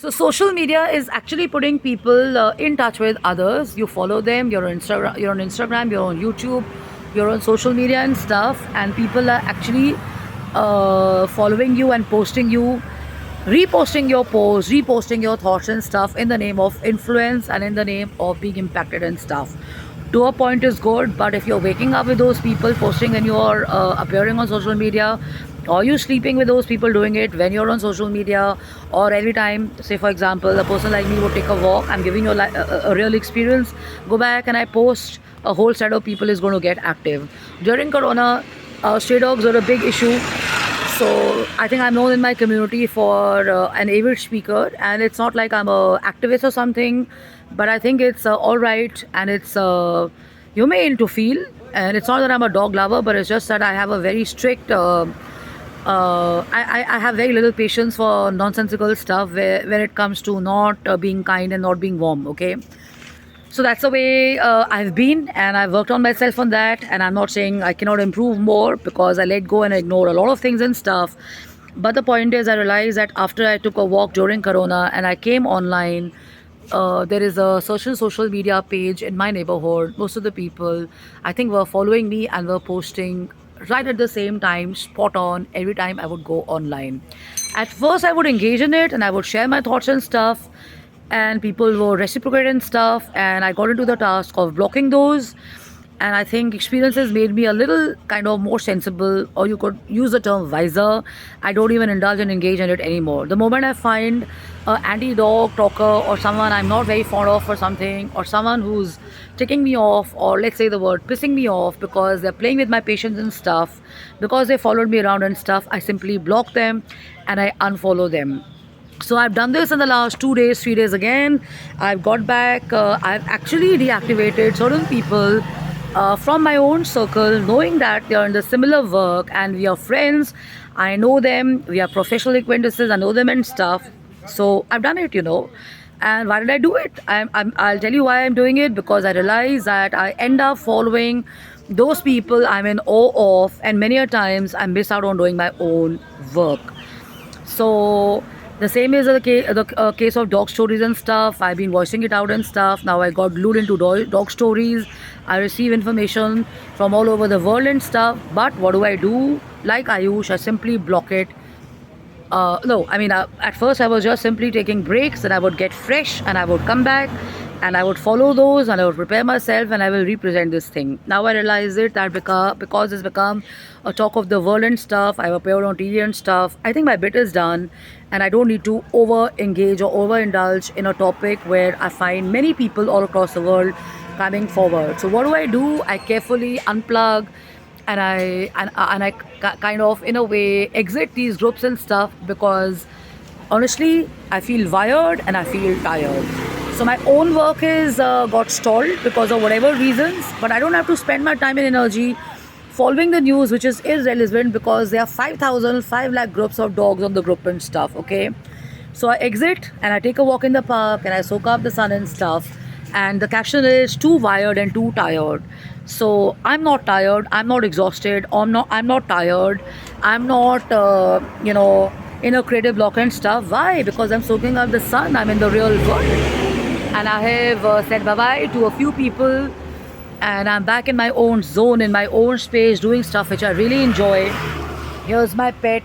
So social media is actually putting people in touch with others. You follow them. You're on Instagram. You're on YouTube. You're on social media and stuff, and people are actually following you and posting you, reposting your posts, reposting your thoughts and stuff in the name of influence and in the name of being impacted and stuff. To a point is good, but if you're waking up with those people posting and you're appearing on social media, or you sleeping with those people doing it when you're on social media, or every time, say for example, a person like me would take a walk, I'm giving you a real experience, go back and I post, a whole set of people is going to get active. During Corona, stray dogs were a big issue. So I think I'm known in my community for an avid speaker, and it's not like I'm a activist or something, but I think it's all right, and it's humane to feel. And it's not that I'm a dog lover, but it's just that I have a very strict. I have very little patience for nonsensical stuff where when it comes to not being kind and not being warm. Okay, so that's the way I've been, and I've worked on myself on that. And I'm not saying I cannot improve more because I let go and ignore a lot of things and stuff. But the point is, I realized that after I took a walk during Corona and I came online, there is a certain social media page in my neighborhood. Most of the people, I think, were following me and were posting right at the same time, spot on, every time I would go online. At first, I would engage in it and I would share my thoughts and stuff, and people were reciprocating and stuff, and I got into the task of blocking those. And I think experiences made me a little kind of more sensible, or you could use the term wiser. I don't even indulge and engage in it anymore. The moment I find an anti-dog talker or someone I'm not very fond of or something, or someone who's ticking me off, or let's say the word pissing me off because they're playing with my patience and stuff, because they followed me around and stuff, I simply block them and I unfollow them. So I've done this in the last 2 days, 3 days again. I've got back. I've actually deactivated certain people from my own circle, knowing that they are in the similar work and we are friends. I know them. We are professional acquaintances. I know them and stuff. So I've done it. And why did I do it? I'll tell you why I'm doing it, because I realize that I end up following those people I'm in awe of, and many a times I miss out on doing my own work. So the same is the case of dog stories and stuff. I've been voicing it out and stuff. Now I got glued into dog stories. I receive information from all over the world and stuff. But what do I do? Like Ayush, I simply block it. No, I mean, at first I was just simply taking breaks, and I would get fresh and I would come back and I would follow those and I would prepare myself and I will represent this thing. Now I realize it that because it's become a talk of the world and stuff, I've appeared on TV and stuff, I think my bit is done and I don't need to over engage or overindulge in a topic where I find many people all across the world coming forward. So what do? I carefully unplug, and I kind of in a way exit these groups and stuff, because honestly I feel wired and I feel tired. So my own work is got stalled because of whatever reasons, but I don't have to spend my time and energy following the news, which is irrelevant, because there are 5 lakh groups of dogs on the group and stuff. Okay, so I exit and I take a walk in the park and I soak up the sun and stuff, and the caption is too wired and too tired. So I'm not tired, I'm not exhausted, I'm not tired, I'm not in a creative block and stuff. Why? Because I'm soaking up the sun, I'm in the real world, and I have said bye bye to a few people, and I'm back in my own zone, in my own space, doing stuff which I really enjoy. Here's my pet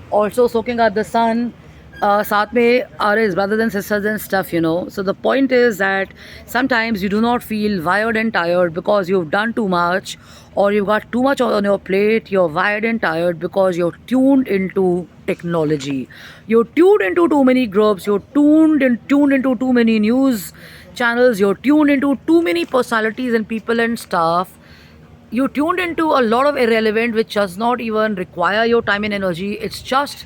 also soaking up the sun. Saath mein are his brothers and sisters and stuff. So the point is that sometimes you do not feel wired and tired because you've done too much, or you've got too much on your plate. You're wired and tired because you're tuned into technology. You're tuned into too many groups. You're tuned into too many news channels. You're tuned into too many personalities and people and stuff. You tuned into a lot of irrelevant which does not even require your time and energy. It's just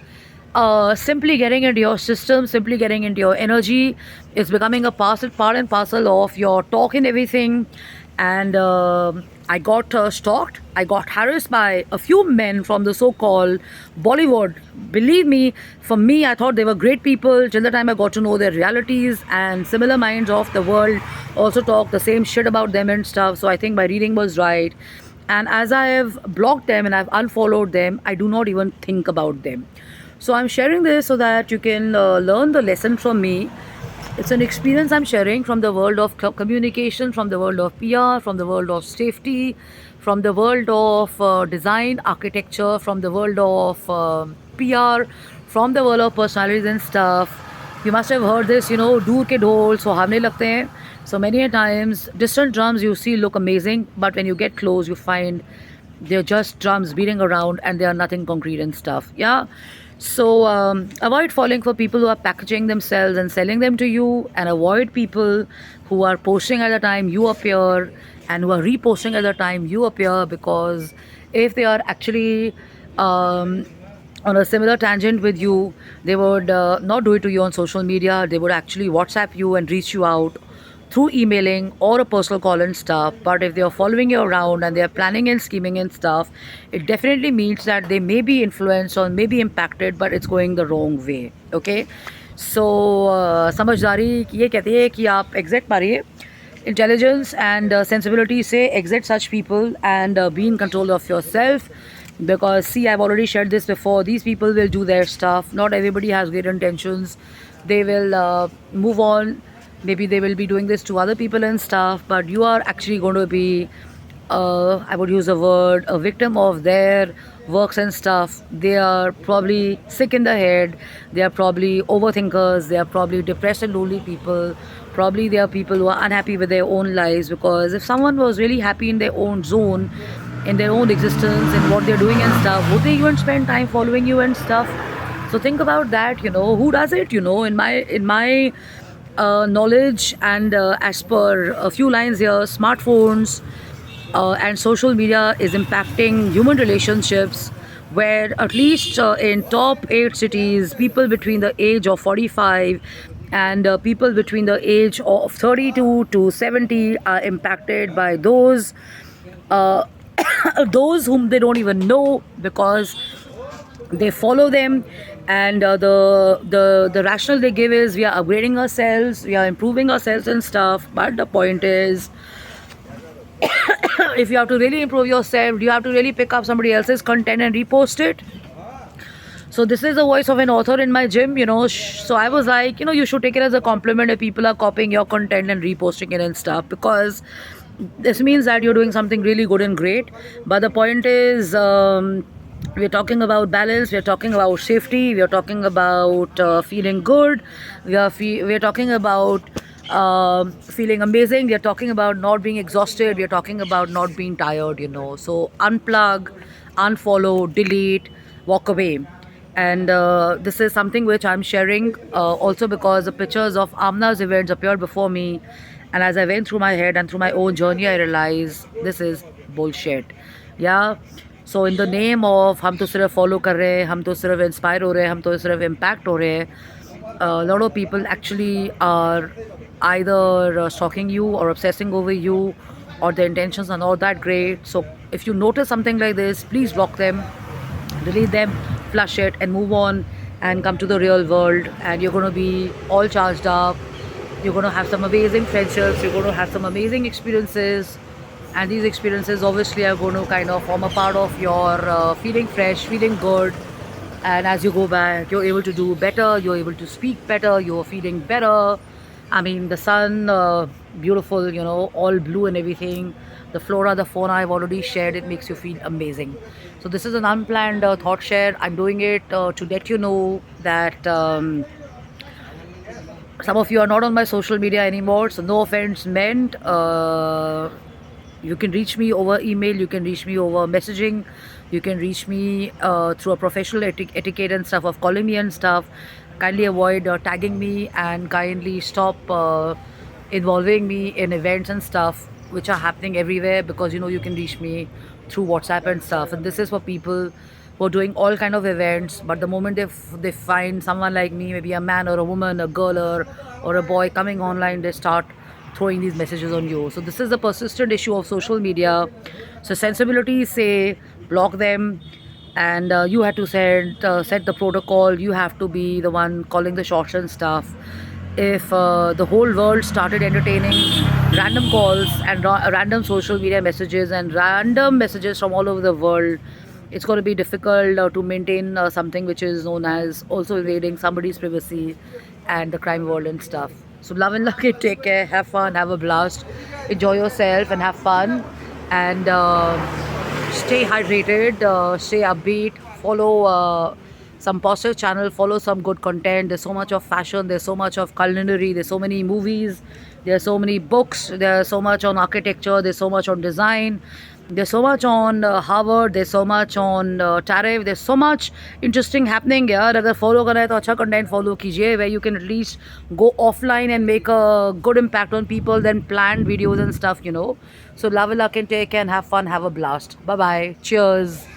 simply getting into your system, simply getting into your energy. It's becoming a part and parcel of your talk and everything. And I got stalked. I got harassed by a few men from the so-called Bollywood. Believe me, for me, I thought they were great people till the time I got to know their realities, and similar minds of the world also talk the same shit about them and stuff. So I think my reading was right. And as I have blocked them and I've unfollowed them, I do not even think about them. So I'm sharing this so that you can learn the lesson from me. It's an experience I'm sharing from the world of communication, from the world of PR, from the world of safety, from the world of design, architecture, from the world of PR, from the world of personalities and stuff. You must have heard this, दूर के ढोल सुहावने लगते हैं. So many a times, distant drums you see look amazing, but when you get close, you find they're just drums beating around and they are nothing concrete and stuff. Yeah. So avoid falling for people who are packaging themselves and selling them to you, and avoid people who are posting at the time you appear and who are reposting at the time you appear, because if they are actually on a similar tangent with you, they would not do it to you on social media. They would actually WhatsApp you and reach you out through emailing or a personal call and stuff. But if they are following you around and they are planning and scheming and stuff, it definitely means that they may be influenced or may be impacted, but it's going the wrong way. Okay. So समझदारी ये कहती है कि आप exit मारिए, intelligence and sensibility say exit such people and be in control of yourself, because see, I've already shared this before, these people will do their stuff. Not everybody has great intentions. They will move on. Maybe they will be doing this to other people and stuff, but you are actually going to be I would use a word, a victim of their works and stuff. They are probably sick in the head. They are probably overthinkers. They are probably depressed and lonely people. Probably they are people who are unhappy with their own lives, because if someone was really happy in their own zone, in their own existence, in what they're doing and stuff, would they even spend time following you and stuff? So think about that. Who does it? In my knowledge and as per a few lines here, smartphones and social media is impacting human relationships, where at least in top 8 cities, people between the age of 45 and people between the age of 32 to 70 are impacted by those uh, those whom they don't even know, because they follow them. And the rationale they give is, we are upgrading ourselves, we are improving ourselves and stuff. But the point is, if you have to really improve yourself, you have to really pick up somebody else's content and repost it. So this is the voice of an author in my gym, so I was like, you should take it as a compliment if people are copying your content and reposting it and stuff, because this means that you're doing something really good and great. But the point is, we're talking about balance, we're talking about safety, we're talking about feeling good, we're talking about feeling amazing, we're talking about not being exhausted, we're talking about not being tired. So unplug, unfollow, delete, walk away. And this is something which I'm sharing also because the pictures of Amna's events appeared before me, and as I went through my head and through my own journey, I realized this is bullshit. Yeah. So in the name of हम तो सिर्फ follow कर रहे हैं, हम तो सिर्फ inspire हो रहे हैं, हम तो सिर्फ impact हो रहे हैं, a lot of people actually are either stalking you or obsessing over you, or the intentions are not that great. So if you notice something like this, please block them, delete them, flush it, and move on and come to the real world. And you're going to be all charged up. You're going to have some amazing friendships. You're going to have some amazing experiences. And these experiences obviously are going to kind of form a part of your feeling fresh, feeling good. And as you go back, you're able to do better. You're able to speak better. You're feeling better. I mean, the sun, beautiful, all blue and everything. The flora, the fauna I've already shared. It makes you feel amazing. So this is an unplanned thought share. I'm doing it to let you know that some of you are not on my social media anymore. So no offense meant. You can reach me over email. You can reach me over messaging. You can reach me through a professional etiquette and stuff of calling me and stuff. Kindly avoid tagging me, and kindly stop involving me in events and stuff which are happening everywhere, because you can reach me through WhatsApp and stuff. And this is for people who are doing all kind of events, but the moment they find someone like me, maybe a man or a woman, a girl or a boy coming online, they start throwing these messages on you. So this is the persistent issue of social media. So sensibilities say block them, and you have to set the protocol. You have to be the one calling the shots and stuff. If the whole world started entertaining random calls and random social media messages and random messages from all over the world, it's going to be difficult to maintain something which is known as also invading somebody's privacy and the crime world and stuff. So love and luck it. Take care. Have fun. Have a blast. Enjoy yourself and have fun. And stay hydrated. Stay upbeat. Follow some positive channel. Follow some good content. There's so much of fashion. There's so much of culinary. There's so many movies. There's so many books. There's so much on architecture. There's so much on design. There's so much on Harvard. There's so much on tariff. There's so much interesting happening यार. अगर follow करना है तो अच्छा content follow कीजिए where you can at least go offline and make a good impact on people than planned videos and stuff, you know. So love and luck and take care and have fun. Have a blast. Bye bye. Cheers.